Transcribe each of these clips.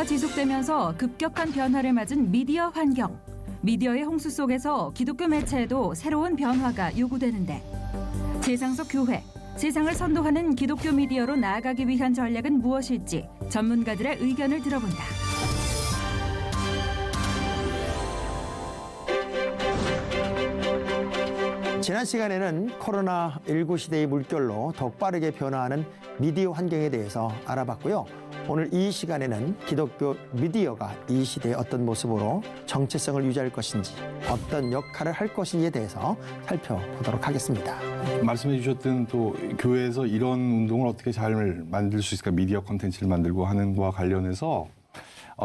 코로나가 지속되면서 급격한 변화를 맞은 미디어 환경. 미디어의 홍수 속에서 기독교 매체에도 새로운 변화가 요구되는데 세상 속 교회, 세상을 선도하는 기독교 미디어로 나아가기 위한 전략은 무엇일지 전문가들의 의견을 들어본다. 지난 시간에는 코로나19 시대의 물결로 더욱 빠르게 변화하는 미디어 환경에 대해서 알아봤고요. 오늘 이 시간에는 기독교 미디어가 이 시대에 어떤 모습으로 정체성을 유지할 것인지, 어떤 역할을 할 것인지에 대해서 살펴보도록 하겠습니다. 말씀해 주셨던 또 교회에서 이런 운동을 어떻게 잘 만들 수 있을까, 미디어 콘텐츠를 만들고 하는 거와 관련해서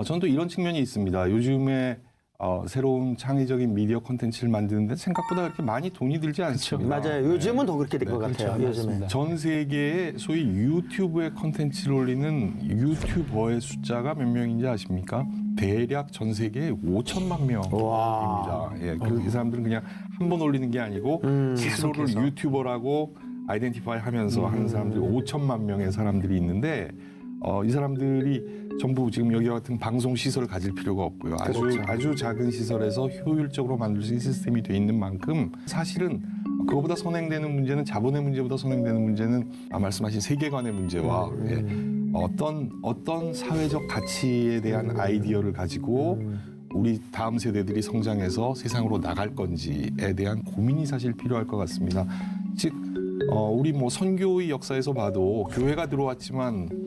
저는 또 이런 측면이 있습니다. 요즘에 새로운 창의적인 미디어 콘텐츠를 만드는데 생각보다 그렇게 많이 돈이 들지 않습니다. 맞아요. 요즘은 더 그렇게 된 것 같아요. 요즘에. 전 세계에 소위 유튜브에 콘텐츠를 올리는 유튜버의 숫자가 몇 명인지 아십니까? 대략 전 세계에 5천만 명입니다. 예, 이 사람들은 그냥 한 번 올리는 게 아니고 스스로를 계속해서. 유튜버라고 아이덴티파이 하면서 하는 사람들이 5천만 명의 사람들이 있는데 이 사람들이 전부 지금 여기와 같은 방송 시설을 가질 필요가 없고요. 아주 작은 시설에서 효율적으로 만들 수 있는 시스템이 돼 있는 만큼 사실은 그거보다 선행되는 문제는, 자본의 문제보다 선행되는 문제는 말씀하신 세계관의 문제와 어떤 사회적 가치에 대한 아이디어를 가지고 우리 다음 세대들이 성장해서 세상으로 나갈 건지에 대한 고민이 사실 필요할 것 같습니다. 즉 우리 뭐 선교의 역사에서 봐도 교회가 들어왔지만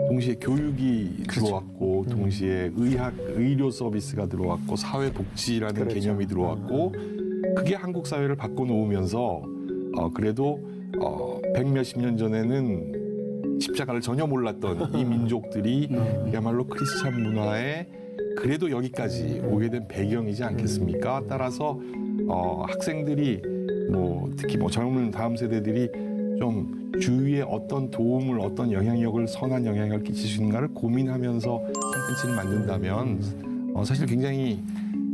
동시에 교육이 들어왔고, 동시에 의료 서비스가 들어왔고, 사회복지라는 개념이 들어왔고, 그게 한국 사회를 바꿔놓으면서 그래도 백몇십 년 전에는 십자가를 전혀 몰랐던 이 민족들이 그야말로 크리스찬 문화에 그래도 여기까지 오게 된 배경이지 않겠습니까? 따라서 학생들이 특히 젊은 다음 세대들이 좀 주위에 어떤 도움을, 어떤 영향력을, 선한 영향력을 끼칠 수 있는가를 고민하면서 콘텐츠를 만든다면 사실 굉장히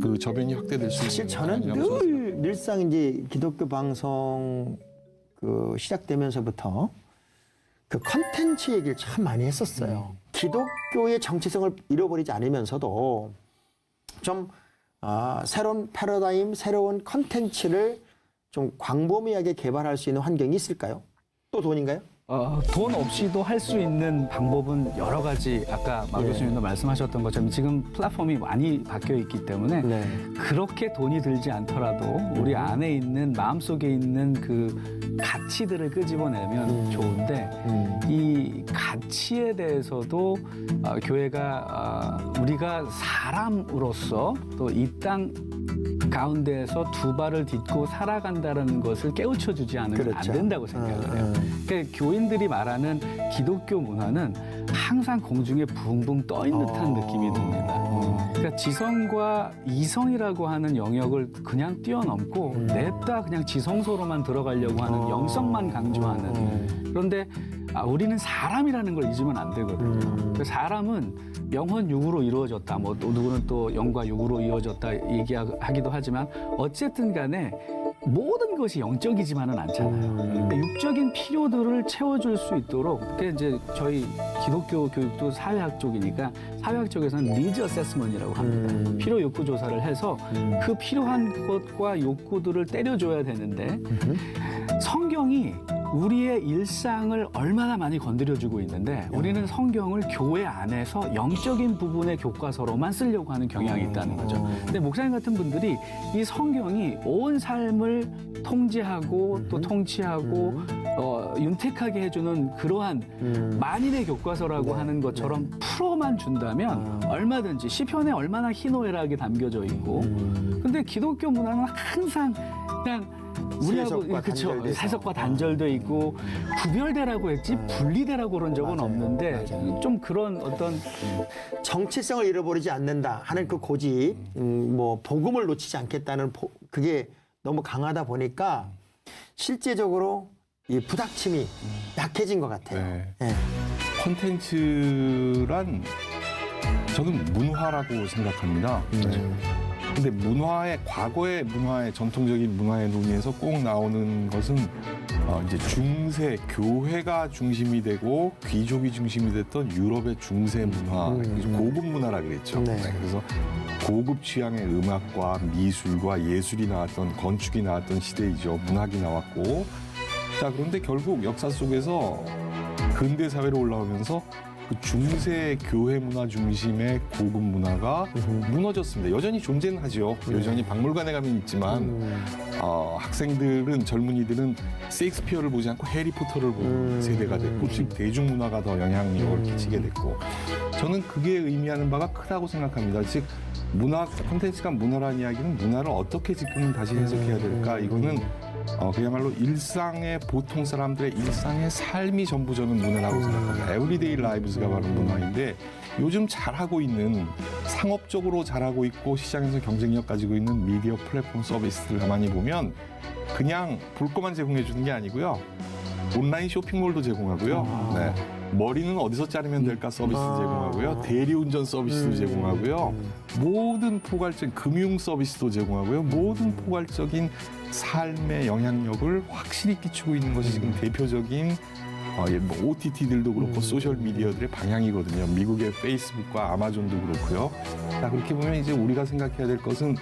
그 저변이 확대될 수 있는. 사실 저는 늘상 이제 기독교 방송 시작되면서부터 그 콘텐츠 얘기를 참 많이 했었어요. 기독교의 정체성을 잃어버리지 않으면서도 좀 새로운 패러다임, 새로운 콘텐츠를 좀 광범위하게 개발할 수 있는 환경이 있을까요? 또 돈인가요? 돈 없이도 할 수 있는 방법은 여러 가지, 아까 막 교수님도 말씀하셨던 것처럼 지금 플랫폼이 많이 바뀌어 있기 때문에 그렇게 돈이 들지 않더라도 우리 안에 있는, 마음속에 있는 그 가치들을 끄집어내면 좋은데 이 가치에 대해서도 교회가 우리가 사람으로서 또 이 땅 가운데에서 두 발을 딛고 살아간다는 것을 깨우쳐주지 않으면 안 된다고 생각을 해요. 그러니까 교인들이 말하는 기독교 문화는 항상 공중에 붕붕 떠 있는 듯한 느낌이 듭니다. 그러니까 지성과 이성이라고 하는 영역을 그냥 뛰어넘고 냅다 그냥 지성소로만 들어가려고 하는 영성만 강조하는. 그런데 우리는 사람이라는 걸 잊으면 안 되거든요. 그 사람은 영혼 육으로 이루어졌다. 또 누구는 또 영과 육으로 이루어졌다 얘기하기도 하지만 어쨌든 간에 모든 것이 영적이지만은 않잖아요. 그러니까 육적인 필요들을 채워줄 수 있도록, 그게 이제 저희 기독교 교육도 사회학 쪽이니까 사회학 쪽에서는 니즈 어세스먼이라고 합니다. 필요 욕구 조사를 해서 그 필요한 것과 욕구들을 때려줘야 되는데 성경이 우리의 일상을 얼마나 많이 건드려주고 있는데 우리는 성경을 교회 안에서 영적인 부분의 교과서로만 쓰려고 하는 경향이 있다는 거죠. 근데 목사님 같은 분들이 이 성경이 온 삶을 통제하고 또 통치하고 윤택하게 해주는 그러한 만인의 교과서라고 하는 것처럼 풀어만 준다면 얼마든지, 시편에 얼마나 희노애락이 담겨져 있고, 근데 기독교 문화는 항상 그냥 우리하고 그렇죠. 세속과 단절돼 있고 구별되라고 했지 분리되라고 그런 적은 없는데 좀 그런 어떤 정체성을 잃어버리지 않는다 하는 그 고집, 복음을 놓치지 않겠다는 그게 너무 강하다 보니까 실제적으로 이 부닥침이 약해진 것 같아요. 콘텐츠란 저는 문화라고 생각합니다. 근데 문화의, 과거의 문화의, 전통적인 문화의 논의에서 꼭 나오는 것은 이제 중세 교회가 중심이 되고 귀족이 중심이 됐던 유럽의 중세 문화, 고급 문화라 그랬죠. 네. 그래서 고급 취향의 음악과 미술과 예술이 나왔던 건축이 나왔던 시대이죠. 문학이 나왔고. 자, 그런데 결국 역사 속에서 근대 사회로 올라오면서 그 중세 교회 문화 중심의 고급 문화가 무너졌습니다. 여전히 존재는 하죠. 여전히 박물관에 가면 있지만 학생들은 젊은이들은 세익스피어를 보지 않고 해리포터를 보는 세대가 됐고 즉 대중문화가 더 영향력을 끼치게 됐고 저는 그게 의미하는 바가 크다고 생각합니다. 즉 문화 콘텐츠가 문화라는 이야기는 문화를 어떻게 지금 다시 해석해야 될까 이거는 그야말로 일상의 보통 사람들의 일상의 삶이 전부 저는 문화라고 생각합니다. 에브리데이 라이브즈가 바로 문화인데 요즘 잘하고 있는 상업적으로 잘하고 있고 시장에서 경쟁력 가지고 있는 미디어 플랫폼 서비스들 가만히 보면 그냥 볼 것만 제공해 주는 게 아니고요. 온라인 쇼핑몰도 제공하고요. 네. 머리는 어디서 자르면 될까 서비스 제공하고요. 대리운전 서비스도 제공하고요. 모든 포괄적인 금융 서비스도 제공하고요. 모든 포괄적인 삶의 영향력을 확실히 끼치고 있는 것이 지금 대표적인 뭐 OTT들도 그렇고 소셜 미디어들의 방향이거든요. 미국의 페이스북과 아마존도 그렇고요. 자, 그렇게 보면 이제 우리가 생각해야 될 것은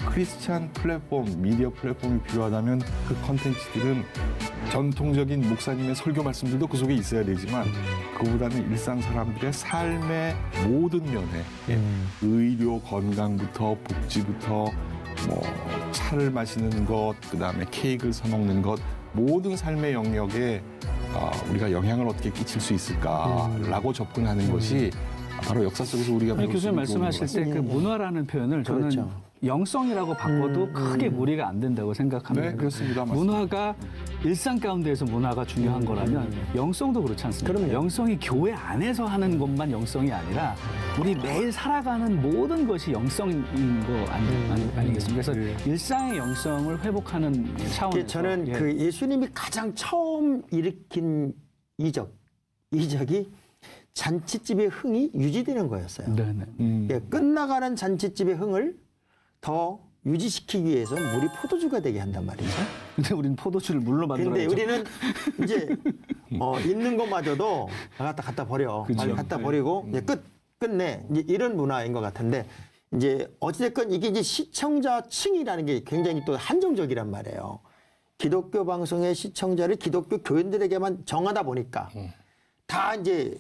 크리스찬 플랫폼, 미디어 플랫폼이 필요하다면 그 컨텐츠들은 전통적인 목사님의 설교 말씀들도 그 속에 있어야 되지만 그보다는 일상 사람들의 삶의 모든 면에 의료, 건강부터 복지부터 뭐 차를 마시는 것, 그다음에 케이크를 사 먹는 것 모든 삶의 영역에 우리가 영향을 어떻게 끼칠 수 있을까라고 접근하는 것이 바로 역사 속에서 우리가 배울 수 교수님 있는 좋은 말씀하실 때 그 문화라는 표현을 저는 그렇죠. 영성이라고 바꿔도 크게 무리가 안 된다고 생각합니다. 네, 그렇습니다. 맞습니다. 문화가 일상 가운데에서 문화가 중요한 거라면 영성도 그렇지 않습니까? 그럼요. 영성이 교회 안에서 하는 것만 영성이 아니라 우리 매일 살아가는 모든 것이 영성인 거 아니겠습니까? 그래서 일상의 영성을 회복하는 차원에서 저는 그 예수님이 가장 처음 일으킨 이적이 잔치집의 흥이 유지되는 거였어요. 네네. 예, 끝나가는 잔치집의 흥을 더 유지시키기 위해서 물이 포도주가 되게 한단 말이죠. 근데 우리는 포도주를 물로 근데 만들어야죠. 우리는 이제 있는 것마저도 갖다 버려. 그렇죠. 빨리 갖다 버리고 이제 끝내. 이제 이런 문화인 것 같은데 이제 어찌됐건 이게 이제 시청자층이라는 게 굉장히 또 한정적이란 말이에요. 기독교 방송의 시청자를 기독교 교인들에게만 정하다 보니까 다 이제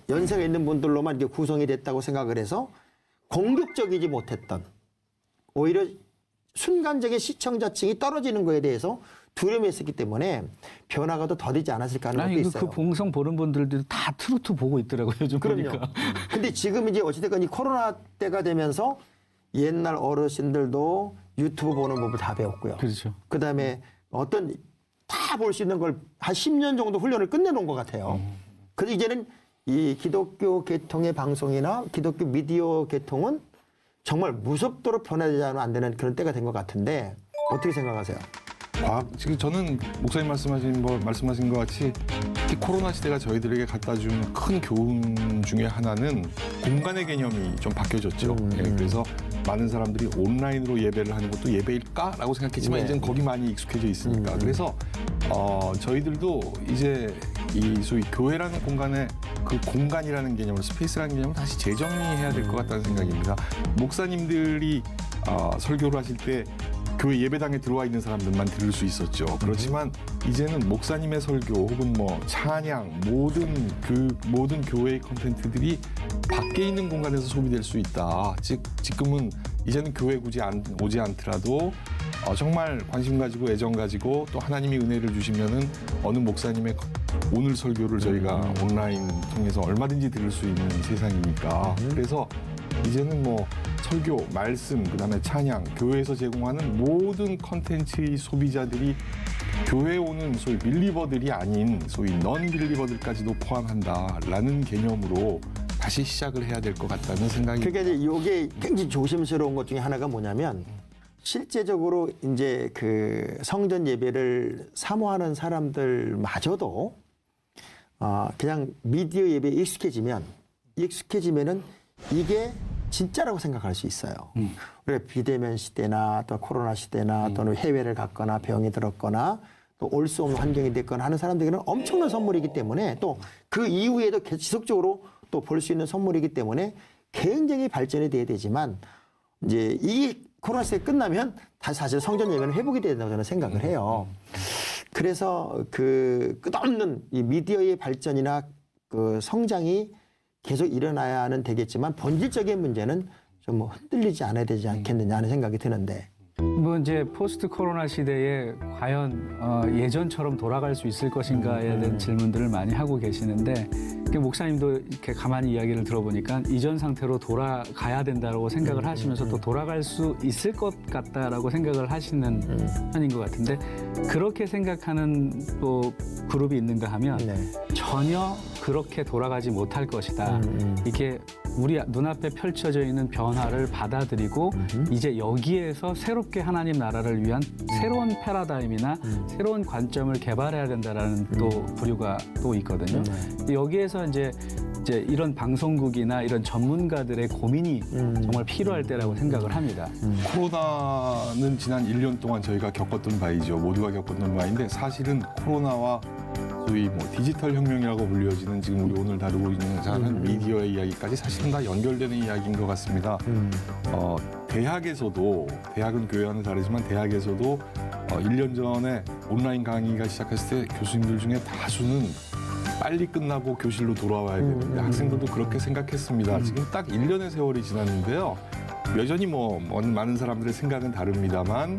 연세가 있는 분들로만 이렇게 구성이 됐다고 생각을 해서 공격적이지 못했던 오히려 순간적인 시청자층이 떨어지는 거에 대해서 두려움했었기 때문에 변화가 더 더디지 않았을까 하는 것도 있어요. 그 방송 보는 분들도 다 트로트 보고 있더라고요. 요즘 그럼요. 보니까. 근데 지금 이제 어찌됐건 이 코로나 때가 되면서 옛날 어르신들도 유튜브 보는 법을 다 배웠고요. 그렇죠. 그다음에 어떤 다 볼 수 있는 걸 한 10년 정도 훈련을 끝내놓은 것 같아요. 그래서 이제는 이 기독교 계통의 방송이나 기독교 미디어 계통은 정말 무섭도록 변화되지 않으면 안 되는 그런 때가 된 것 같은데 어떻게 생각하세요? 지금 저는 목사님 말씀하신 것 같이 특히 코로나 시대가 저희들에게 갖다 준 큰 교훈 중에 하나는 공간의 개념이 좀 바뀌어졌죠. 예, 그래서 많은 사람들이 온라인으로 예배를 하는 것도 예배일까라고 생각했지만 네. 이제는 거기 많이 익숙해져 있으니까. 그래서 저희들도 이제 이 소위 교회라는 공간의 그 공간이라는 개념을 스페이스라는 개념을 다시 재정의해야 될 것 같다는 생각입니다. 목사님들이 설교를 하실 때 교회 예배당에 들어와 있는 사람들만 들을 수 있었죠. 그렇지만 이제는 목사님의 설교 혹은 뭐 찬양 모든 교회의 콘텐츠들이 밖에 있는 공간에서 소비될 수 있다. 즉 지금은 이제는 교회 굳이 오지 않더라도 정말 관심 가지고 애정 가지고 또 하나님이 은혜를 주시면은 어느 목사님의 오늘 설교를 저희가 온라인 통해서 얼마든지 들을 수 있는 세상이니까 그래서 이제는 뭐 설교, 말씀, 그다음에 찬양, 교회에서 제공하는 모든 컨텐츠의 소비자들이 교회에 오는 소위 빌리버들이 아닌 소위 넌 빌리버들까지도 포함한다라는 개념으로 다시 시작을 해야 될 것 같다는 생각이. 그러니까 이제 이게 굉장히 조심스러운 것 중에 하나가 뭐냐면 실제적으로 이제 그 성전 예배를 사모하는 사람들마저도 그냥 미디어 예배에 익숙해지면은 이게 진짜라고 생각할 수 있어요. 우리가 비대면 시대나 또 코로나 시대나 또는 해외를 갔거나 병이 들었거나 또 올 수 없는 환경이 됐거나 하는 사람들에게는 엄청난 선물이기 때문에 또 그 이후에도 지속적으로 또 볼 수 있는 선물이기 때문에 굉장히 발전이 돼야 되지만 이제 이 코로나 시대 끝나면 다시 사실 성전 예배는 회복이 된다고 저는 생각을 해요. 그래서 그 끝없는 이 미디어의 발전이나 그 성장이 계속 일어나야는 되겠지만 본질적인 문제는 좀 뭐 흔들리지 않아야 되지 않겠느냐 하는 생각이 드는데. 뭐 이제 포스트 코로나 시대에 과연 예전처럼 돌아갈 수 있을 것인가에 대한 질문들을 많이 하고 계시는데 목사님도 이렇게 가만히 이야기를 들어보니까 이전 상태로 돌아가야 된다고 생각을 하시면서 또 돌아갈 수 있을 것 같다라고 생각을 하시는 편인 것 같은데 그렇게 생각하는 또 그룹이 있는가 하면 네. 전혀 그렇게 돌아가지 못할 것이다. 이게 우리 눈앞에 펼쳐져 있는 변화를 받아들이고 이제 여기에서 새롭게 하나님 나라를 위한 새로운 패러다임이나 새로운 관점을 개발해야 된다라는 또 부류가 또 있거든요. 여기에서 이제 이런 방송국이나 이런 전문가들의 고민이 정말 필요할 때라고 생각을 합니다. 코로나는 지난 1년 동안 저희가 겪었던 바이죠. 모두가 겪었던 바인데 사실은 코로나와 소위 뭐 디지털 혁명이라고 불려지는 지금 우리 오늘 다루고 있는 미디어의 이야기까지 사실은 다 연결되는 이야기인 것 같습니다. 대학에서도 대학은 교회와는 다르지만 대학에서도 1년 전에 온라인 강의가 시작했을 때 교수님들 중에 다수는 빨리 끝나고 교실로 돌아와야 되는데 학생들도 그렇게 생각했습니다. 지금 딱 1년의 세월이 지났는데요. 여전히 뭐 많은 사람들의 생각은 다릅니다만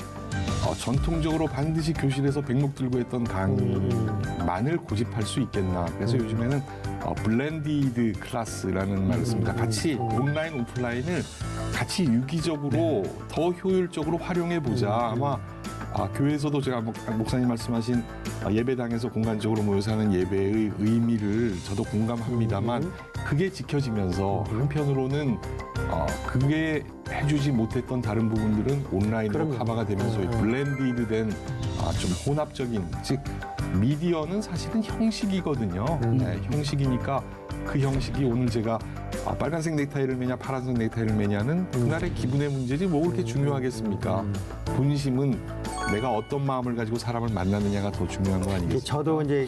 전통적으로 반드시 교실에서 백목 들고 했던 강의만을 고집할 수 있겠나. 그래서 요즘에는 블렌디드 클래스라는 말을 씁니다. 같이 온라인, 오프라인을 같이 유기적으로 더 효율적으로 활용해보자. 아마 교회에서도 제가 목사님 말씀하신 예배당에서 공간적으로 모여서 하는 예배의 의미를 저도 공감합니다만 그게 지켜지면서 한편으로는 그게 해주지 못했던 다른 부분들은 온라인으로 커버가 되면서 블렌디드된 좀 혼합적인 즉 미디어는 사실은 형식이거든요. 네, 형식이니까 그 형식이 오늘 제가 빨간색 넥타이를 매냐 파란색 넥타이를 매냐는 그날의 기분의 문제지 뭐 그렇게 중요하겠습니까? 본심은 내가 어떤 마음을 가지고 사람을 만나느냐가 더 중요한 거 아니겠습니까? 저도 이제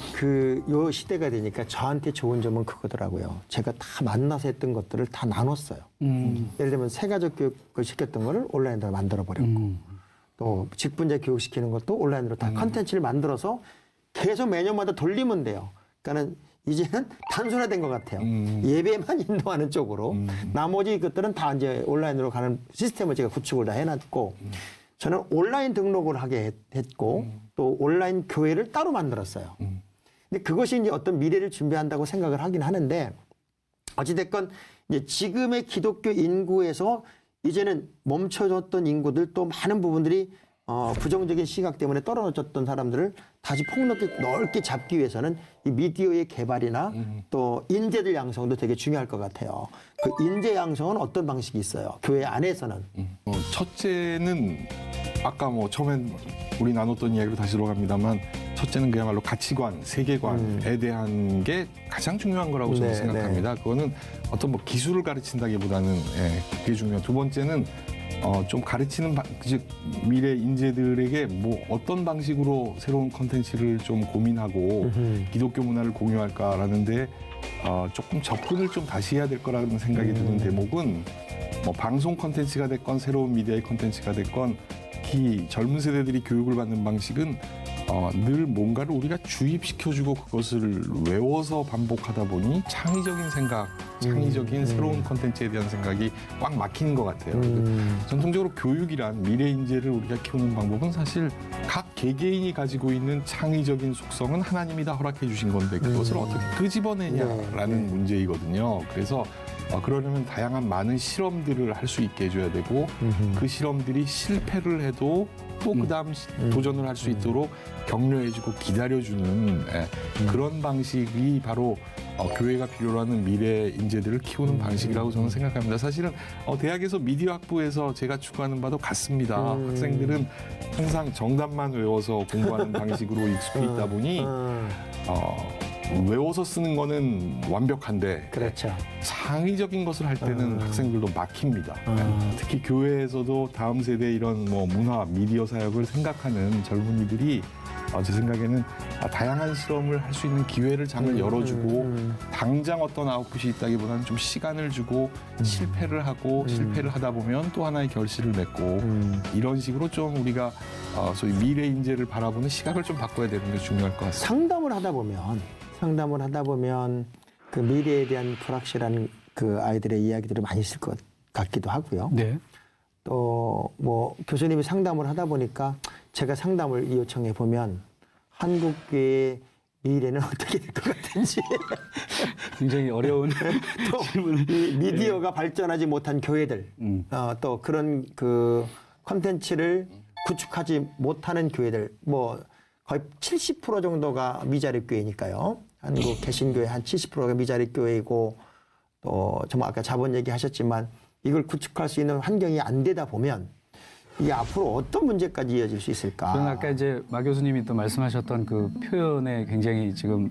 요 시대가 되니까 저한테 좋은 점은 그거더라고요. 제가 다 만나서 했던 것들을 다 나눴어요. 예를 들면 세가족 교육을 시켰던 거를 온라인으로 만들어버렸고 또 직분제 교육시키는 것도 온라인으로 다 컨텐츠를 만들어서 계속 매년마다 돌리면 돼요. 그러니까는 이제는 단순화된 것 같아요. 예배만 인도하는 쪽으로 나머지 것들은 다 이제 온라인으로 가는 시스템을 제가 구축을 다 해놨고 저는 온라인 등록을 하게 했고 또 온라인 교회를 따로 만들었어요. 근데 그것이 이제 어떤 미래를 준비한다고 생각을 하긴 하는데 어찌됐건 이제 지금의 기독교 인구에서 이제는 멈춰졌던 인구들 또 많은 부분들이 부정적인 시각 때문에 떨어졌던 사람들을 다시 폭넓게 넓게 잡기 위해서는 이 미디어의 개발이나 또 인재들 양성도 되게 중요할 것 같아요. 그 인재 양성은 어떤 방식이 있어요? 교회 안에서는? 첫째는 아까 뭐 처음엔 우리 나눴던 이야기로 다시 돌아갑니다만 첫째는 그야말로 가치관, 세계관에 대한 게 가장 중요한 거라고 저는 생각합니다. 그거는 어떤 뭐 기술을 가르친다기보다는 그게 중요해요. 두 번째는 좀 가르치는 즉 미래 인재들에게 뭐 어떤 방식으로 새로운 컨텐츠를 좀 고민하고 기독교 문화를 공유할까라는데 조금 접근을 좀 다시 해야 될 거라는 생각이 드는 대목은 뭐 방송 컨텐츠가 됐건 새로운 미디어의 컨텐츠가 됐건 특히 젊은 세대들이 교육을 받는 방식은 늘 뭔가를 우리가 주입시켜주고 그것을 외워서 반복하다 보니 창의적인 생각, 창의적인 새로운 컨텐츠에 대한 생각이 꽉 막히는 것 같아요. 전통적으로 교육이란 미래 인재를 우리가 키우는 방법은 사실 각 개개인이 가지고 있는 창의적인 속성은 하나님이 다 허락해 주신 건데 그것을 어떻게 끄집어내냐라는 문제이거든요. 그래서 그러려면 다양한 많은 실험들을 할 수 있게 해줘야 되고 그 실험들이 실패를 해도 또 그다음 도전을 할 수 있도록 격려해주고 기다려주는 그런 방식이 바로 교회가 필요로 하는 미래 인재들을 키우는 방식이라고 저는 생각합니다. 사실은 대학에서 미디어 학부에서 제가 추구하는 바도 같습니다. 학생들은 항상 정답만 외워서 공부하는 방식으로 익숙해 있다 보니 외워서 쓰는 거는 완벽한데 그렇죠. 창의적인 것을 할 때는 학생들도 막힙니다. 특히 교회에서도 다음 세대 이런 뭐 문화, 미디어 사역을 생각하는 젊은이들이 제 생각에는 다양한 실험을 할 수 있는 기회를 장을 열어주고 당장 어떤 아웃풋이 있다기보다는 좀 시간을 주고 실패를 하고 실패를 하다 보면 또 하나의 결실을 맺고 이런 식으로 좀 우리가 소위 미래 인재를 바라보는 시각을 좀 바꿔야 되는 게 중요할 것 같습니다. 상담을 하다 보면 그 미래에 대한 불확실한 그 아이들의 이야기들이 많이 있을 것 같기도 하고요. 네. 또 뭐 교수님이 상담을 하다 보니까 제가 상담을 요청해 보면 한국교회의 미래는 어떻게 될 것 같은지 굉장히 어려운 또 이 미디어가 발전하지 못한 교회들 또 그런 그 콘텐츠를 구축하지 못하는 교회들 뭐 거의 70% 정도가 미자립 교회니까요. 한국 개신교회 한 70%가 미자립 교회이고 또 정말 아까 자본 얘기하셨지만 이걸 구축할 수 있는 환경이 안 되다 보면 이게 앞으로 어떤 문제까지 이어질 수 있을까? 저는 아까 이제 마 교수님이 또 말씀하셨던 그 표현에 굉장히 지금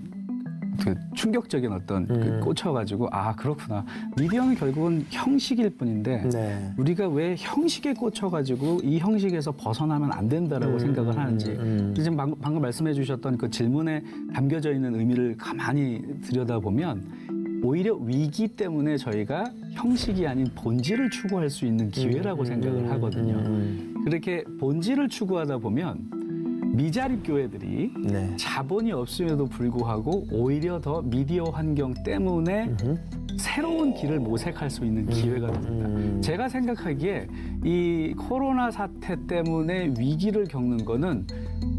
그 충격적인 어떤 그 꽂혀가지고 그렇구나. 미디어는 결국은 형식일 뿐인데 네. 우리가 왜 형식에 꽂혀가지고 이 형식에서 벗어나면 안 된다라고 생각을 하는지 지금 방금 말씀해 주셨던 그 질문에 담겨져 있는 의미를 가만히 들여다보면 오히려 위기 때문에 저희가 형식이 아닌 본질을 추구할 수 있는 기회라고 생각을 하거든요. 그렇게 본질을 추구하다 보면 미자립 교회들이 네. 자본이 없음에도 불구하고 오히려 더 미디어 환경 때문에 새로운 길을 모색할 수 있는 기회가 됩니다. 제가 생각하기에 이 코로나 사태 때문에 위기를 겪는 거는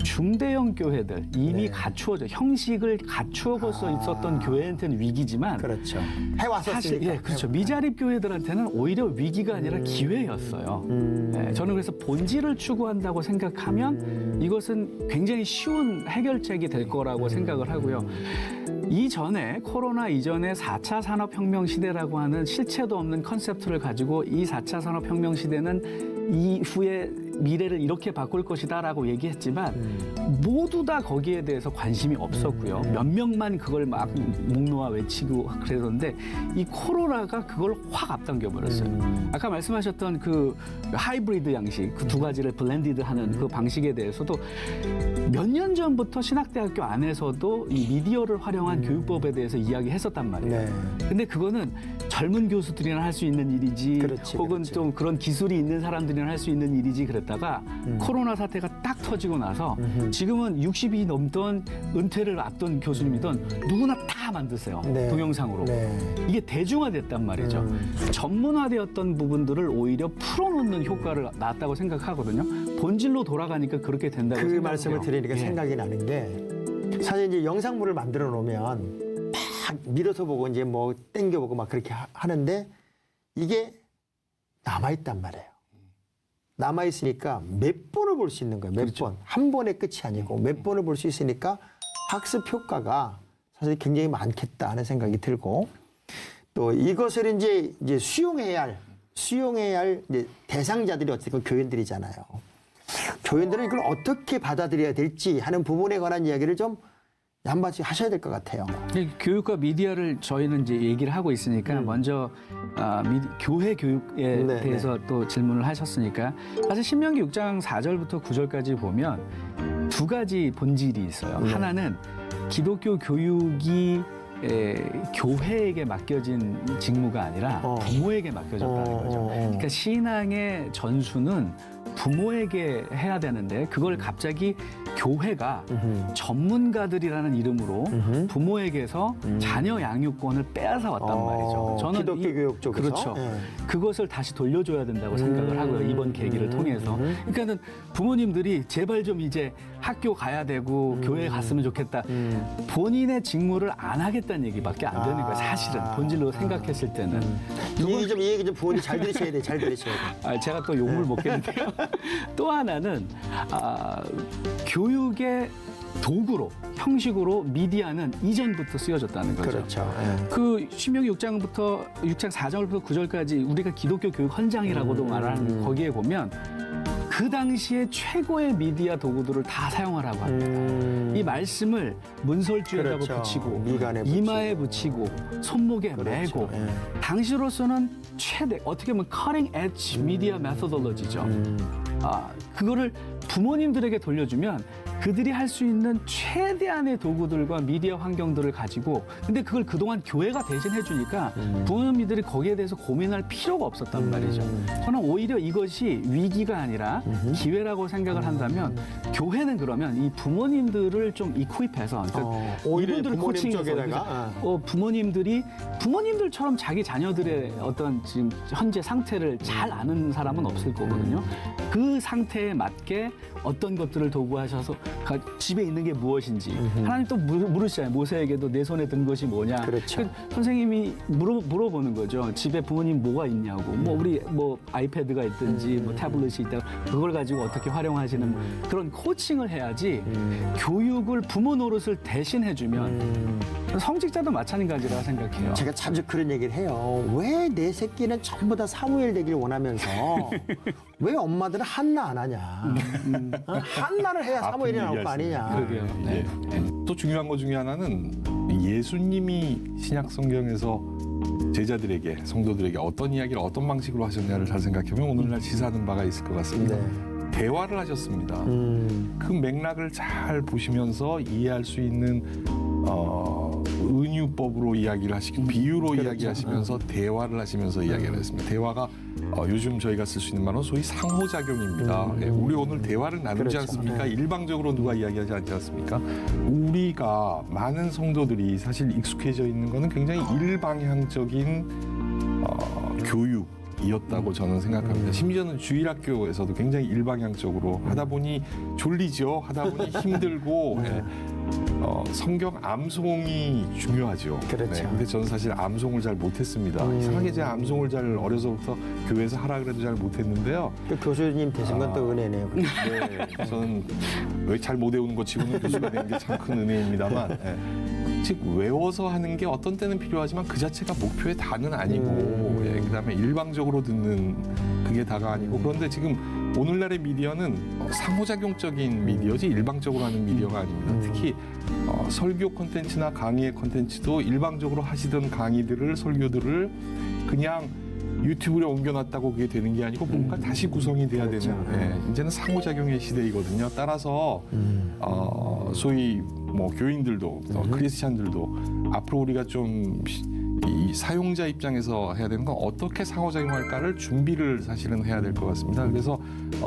중대형 교회들 이미 갖추어져 형식을 갖추어서 있었던 교회한테는 위기지만 그렇죠. 해왔었으니까. 사실 그렇죠. 미자립 교회들한테는 오히려 위기가 아니라 기회였어요. 네, 저는 그래서 본질을 추구한다고 생각하면 이것은 굉장히 쉬운 해결책이 될 거라고 생각을 하고요. 이전에 코로나 이전에 4차 산업혁명 시대라고 하는 실체도 없는 컨셉트를 가지고 이 4차 산업혁명 시대는 이후에 미래를 이렇게 바꿀 것이다라고 얘기했지만 모두 다 거기에 대해서 관심이 없었고요. 몇 명만 그걸 막 목 놓아 외치고 그러던데 이 코로나가 그걸 확 앞당겨 버렸어요. 아까 말씀하셨던 그 하이브리드 양식 그 두 가지를 블렌디드하는 그 방식에 대해서도 몇 년 전부터 신학대학교 안에서도 이 미디어를 활용한 교육법에 대해서 이야기했었단 말이에요. 네. 근데 그거는 젊은 교수들이나 할 수 있는 일이지 그렇지, 혹은 그렇지. 좀 그런 기술이 있는 사람들이나 할 수 있는 일이지 그랬다가 코로나 사태가 딱 터지고 나서 지금은 60이 넘던 은퇴를 앞둔 교수님이든 누구나 다 만드세요. 네. 동영상으로. 네. 이게 대중화됐단 말이죠. 전문화되었던 부분들을 오히려 풀어놓는 효과를 낳았다고 생각하거든요. 본질로 돌아가니까 그렇게 된다고 그 생각해요. 말씀을 드리니까 예. 생각이 나는 게 사실 이제 영상물을 만들어 놓으면 막 밀어서 보고 이제 뭐 땡겨보고 막 그렇게 하는데 이게 남아있단 말이에요. 남아있으니까 몇 번을 볼 수 있는 거예요. 몇 그렇죠. 번. 한 번의 끝이 아니고 몇 번을 볼 수 있으니까 학습 효과가 사실 굉장히 많겠다 하는 생각이 들고 또 이것을 이제 수용해야 할 이제 대상자들이 어쨌든 교인들이잖아요. 교인들은 이걸 어떻게 받아들여야 될지 하는 부분에 관한 이야기를 좀 한번씩 하셔야 될 것 같아요. 교육과 미디어를 저희는 이제 얘기를 하고 있으니까 먼저 교회 교육에 네, 대해서 또 질문을 하셨으니까 사실 신명기 6장 4절부터 9절까지 보면 두 가지 본질이 있어요. 하나는 기독교 교육이 교회에게 맡겨진 직무가 아니라 부모에게 맡겨졌다는 거죠. 그러니까 신앙의 전수는 부모에게 해야 되는데 그걸 갑자기 교회가 전문가들이라는 이름으로 부모에게서 자녀 양육권을 빼앗아 왔단 말이죠. 저는 기독교 교육 쪽에서 그렇죠. 그것을 다시 돌려줘야 된다고 생각을 하고요. 이번 계기를 통해서. 그러니까는 부모님들이 제발 좀 이제 학교 가야 되고 교회 갔으면 좋겠다. 본인의 직무를 안 하겠다는 얘기밖에 안 되는 거예요. 사실은 본질로 생각했을 때는. 이 얘기 좀 부모님 잘 들으셔야 돼요. 잘 들으셔야 돼요. 제가 또 욕을 먹겠는데요. 또 하나는 교육의 도구로 형식으로 미디어는 이전부터 쓰여졌다는 거죠. 그렇죠. 그 신명기 6장 4절부터 9절까지 우리가 기독교 교육 헌장이라고도 말하는 거기에 보면 그 당시에 최고의 미디어 도구들을 다 사용하라고 합니다. 이 말씀을 문설주에다가 그렇죠. 붙이고 미간에 이마에 붙이고 손목에 그렇죠. 매고 당시로서는 최대 어떻게 보면 cutting edge media methodology죠. 그거를 부모님들에게 돌려주면 그들이 할 수 있는 최대한의 도구들과 미디어 환경들을 가지고 근데 그걸 그동안 교회가 대신 해주니까 부모님들이 거기에 대해서 고민할 필요가 없었단 말이죠. 저는 오히려 이것이 위기가 아니라 기회라고 생각을 한다면 교회는 그러면 이 부모님들을 좀 이쿠입해서 그러니까 오히려 이분들을 부모님 코칭해서 쪽에다가 부모님들처럼 자기 자녀들의 어떤 지금 현재 상태를 잘 아는 사람은 없을 거거든요. 그 상태에 맞게 어떤 것들을 도구하셔서 집에 있는 게 무엇인지 하나님 또 물으시잖아요. 모세에게도 내 손에 든 것이 뭐냐. 그렇죠. 선생님이 물어보는 거죠. 집에 부모님 뭐가 있냐고. 우리 아이패드가 있든지 태블릿이 있다. 그걸 가지고 어떻게 활용하시는 그런 코칭을 해야지 교육을 부모 노릇을 대신 해주면 성직자도 마찬가지라 생각해요. 제가 자주 그런 얘기를 해요. 왜 내 새끼는 전부 다 사무엘 되길 원하면서 왜 엄마들은 한나 안 하냐. 한나를 해야 사무엘이 나올 거 아니냐. 그러게요. 네. 또 중요한 것 중에 하나는 예수님이 신약 성경에서 제자들에게 성도들에게 어떤 이야기를 어떤 방식으로 하셨냐를 잘 생각해보면 오늘날 시사하는 바가 있을 것 같습니다. 대화를 하셨습니다. 그 맥락을 잘 보시면서 이해할 수 있는 은유법으로 이야기를 하시고 비유로 이야기하시면서 대화를 하시면서 이야기를 했습니다. 대화가 요즘 저희가 쓸 수 있는 말은 소위 상호작용입니다. 우리 오늘 대화를 나누지 않습니까? 일방적으로 누가 이야기하지 않지 않습니까? 우리가 많은 성도들이 사실 익숙해져 있는 거는 굉장히 일방향적인 교육이었다고 저는 생각합니다. 심지어는 주일학교에서도 굉장히 일방향적으로 하다 보니 졸리죠. 하다 보니 힘들고 성경 암송이 중요하죠. 그렇죠. 근데 저는 사실 암송을 잘 못했습니다. 이상하게 제가 암송을 잘 어려서부터 교회에서 하라 그래도 잘 못했는데요. 그 교수님 되신 건 또 은혜네요. 네, 저는 왜 잘 못 외우는 것 치고는 교수가 된 게 참 큰 은혜입니다만 즉 외워서 하는 게 어떤 때는 필요하지만 그 자체가 목표의 다는 아니고 그다음에 일방적으로 듣는 그게 다가 아니고 그런데 지금 오늘날의 미디어는 상호작용적인 미디어지 일방적으로 하는 미디어가 아닙니다. 특히 설교 콘텐츠나 강의의 콘텐츠도 일방적으로 하시던 강의들을 설교들을 그냥 유튜브에 옮겨놨다고 그게 되는 게 아니고 뭔가 다시 구성이 돼야 되는 이제는 상호작용의 시대이거든요. 따라서 소위 교인들도 크리스찬들도 앞으로 우리가 좀 이 사용자 입장에서 해야 되는 건 어떻게 상호작용할까를 준비를 사실은 해야 될 것 같습니다. 그래서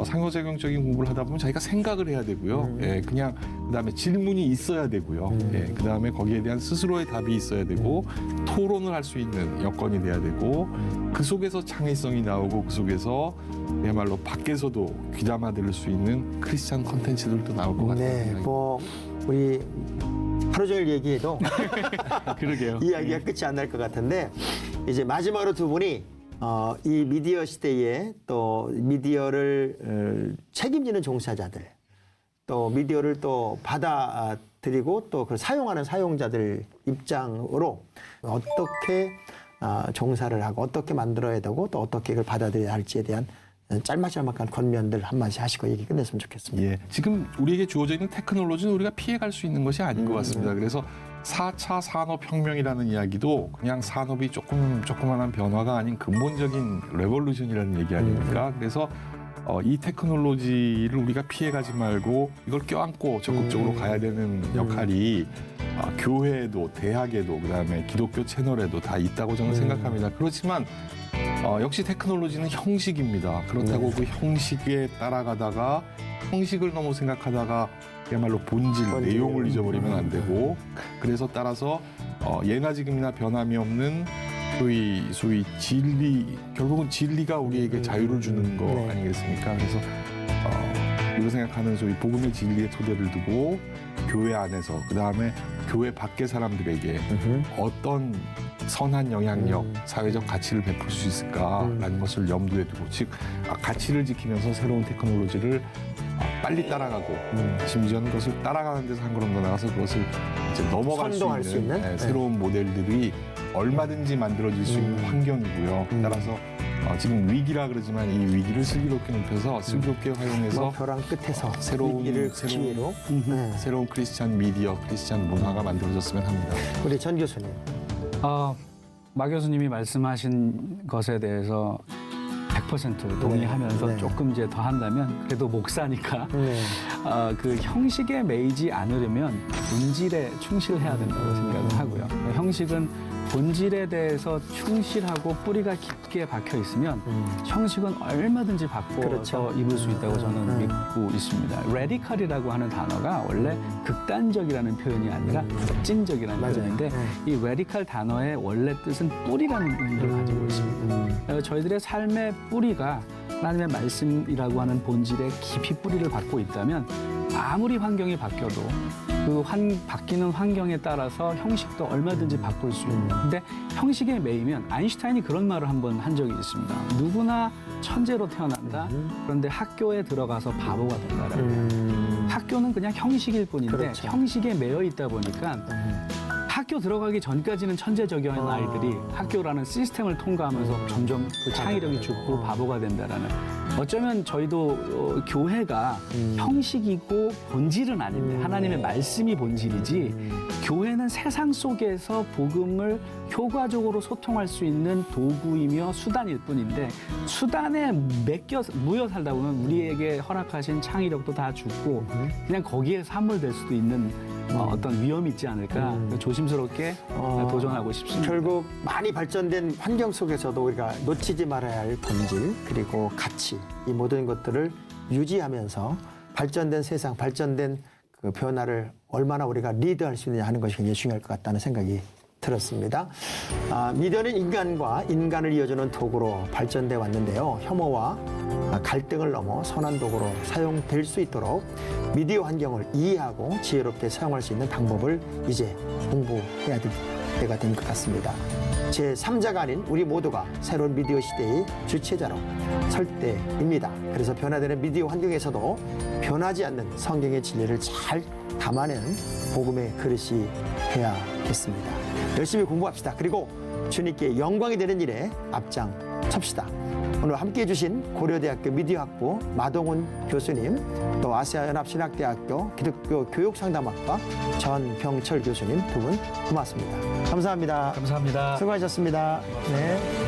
상호작용적인 공부를 하다 보면 자기가 생각을 해야 되고요. 그냥 그다음에 질문이 있어야 되고요. 그다음에 거기에 대한 스스로의 답이 있어야 되고 토론을 할 수 있는 여건이 돼야 되고 그 속에서 창의성이 나오고 그 속에서 그야말로 밖에서도 귀담아 들을 수 있는 크리스찬 콘텐츠들도 나올 것 같아요. 네, 우리 하루 종일 얘기해도 그러게요. 이야기가 끝이 안 날 것 같은데 이제 마지막으로 두 분이 이 미디어 시대에 또 미디어를 책임지는 종사자들 또 미디어를 또 받아들이고 또 그걸 사용하는 사용자들 입장으로 어떻게 종사를 하고 어떻게 만들어야 되고 또 어떻게 그걸 받아들여야 할지에 대한 짤막짤막한 권면들 한마디 하시고 얘기 끝냈으면 좋겠습니다. 지금 우리에게 주어져 있는 테크놀로지는 우리가 피해갈 수 있는 것이 아닌 것 같습니다. 그래서 4차 산업혁명이라는 이야기도 그냥 산업이 조그만한 변화가 아닌 근본적인 레볼루션이라는 얘기 아닙니까? 그래서 이 테크놀로지를 우리가 피해가지 말고 이걸 껴안고 적극적으로 가야 되는 역할이 교회에도 대학에도 그다음에 기독교 채널에도 다 있다고 저는 생각합니다. 그렇지만 역시 테크놀로지는 형식입니다. 그렇다고 그 형식에 따라가다가 형식을 너무 생각하다가 그야말로 본질, 내용을 잊어버리면 안 되고 그래서 따라서 예나 지금이나 변함이 없는 소위 진리, 결국은 진리가 우리에게 자유를 주는 거 아니겠습니까? 그래서 우리가 생각하는 소위 복음의 진리의 토대를 두고 교회 안에서 그다음에 교회 밖의 사람들에게 어떤 선한 영향력, 사회적 가치를 베풀 수 있을까라는 것을 염두에 두고 즉 가치를 지키면서 새로운 테크놀로지를 빨리 따라가고 심지어는 그것을 따라가는 데서 한 걸음 더 나가서 그것을 이제 넘어갈 수 있는 새로운 모델들이 얼마든지 만들어질 수 있는 환경이고요. 따라서 지금 위기라 그러지만 이 위기를 슬기롭게 눕혀서 슬기롭게 활용해서 벼랑 끝에서 새로운 크리스찬 미디어, 크리스찬 문화가 만들어졌으면 합니다. 우리 전 교수님. 마 교수님이 말씀하신 것에 대해서 100% 동의하면서 네. 조금 이제 더 한다면 그래도 목사니까 네. 그 형식에 매이지 않으려면 본질에 충실해야 된다고 생각을 하고요. 형식은 본질에 대해서 충실하고 뿌리가 깊게 박혀 있으면 형식은 얼마든지 바꿔서 그렇죠. 입을 수 있다고 저는 믿고 있습니다. 레디컬이라고 하는 단어가 원래 극단적이라는 표현이 아니라 찐적이라는 맞아요. 표현인데 이 레디컬 단어의 원래 뜻은 뿌리라는 의미를 가지고 있습니다. 저희들의 삶의 뿌리가 하나님의 말씀이라고 하는 본질에 깊이 뿌리를 받고 있다면 아무리 환경이 바뀌어도 그 바뀌는 환경에 따라서 형식도 얼마든지 바꿀 수 있는. 근데 형식에 매이면 아인슈타인이 그런 말을 한번 한 적이 있습니다. 누구나 천재로 태어난다. 그런데 학교에 들어가서 바보가 된다라고. 학교는 그냥 형식일 뿐인데 그렇죠. 형식에 매여 있다 보니까 학교 들어가기 전까지는 천재적인 아이들이 학교라는 시스템을 통과하면서 점점 그 창의력이 죽고 바보가 된다라는. 어쩌면 저희도 교회가 형식이고 본질은 아닌데 하나님의 말씀이 본질이지 교회는 세상 속에서 복음을 효과적으로 소통할 수 있는 도구이며 수단일 뿐인데 수단에 무여 살다 보면 우리에게 허락하신 창의력도 다 죽고 그냥 거기에 사물될 수도 있는 어떤 위험이 있지 않을까 조심스럽게 도전하고 싶습니다. 결국 많이 발전된 환경 속에서도 우리가 놓치지 말아야 할 본질 그리고 가치 이 모든 것들을 유지하면서 발전된 세상, 발전된 그 변화를 얼마나 우리가 리드할 수 있느냐 하는 것이 굉장히 중요할 것 같다는 생각이 들었습니다. 미디어는 인간과 인간을 이어주는 도구로 발전돼 왔는데요. 혐오와 갈등을 넘어 선한 도구로 사용될 수 있도록 미디어 환경을 이해하고 지혜롭게 사용할 수 있는 방법을 이제 공부해야 될 때가 된 것 같습니다. 제3자가 아닌 우리 모두가 새로운 미디어 시대의 주체자로 설 때입니다. 그래서 변화되는 미디어 환경에서도 변하지 않는 성경의 진리를 잘 담아내는 복음의 그릇이 해야겠습니다. 열심히 공부합시다. 그리고 주님께 영광이 되는 일에 앞장 섭시다. 오늘 함께해 주신 고려대학교 미디어학부 마동훈 교수님, 또 아시아연합신학대학교 기독교 교육상담학과 전병철 교수님 두 분 고맙습니다. 감사합니다. 감사합니다. 수고하셨습니다. 네.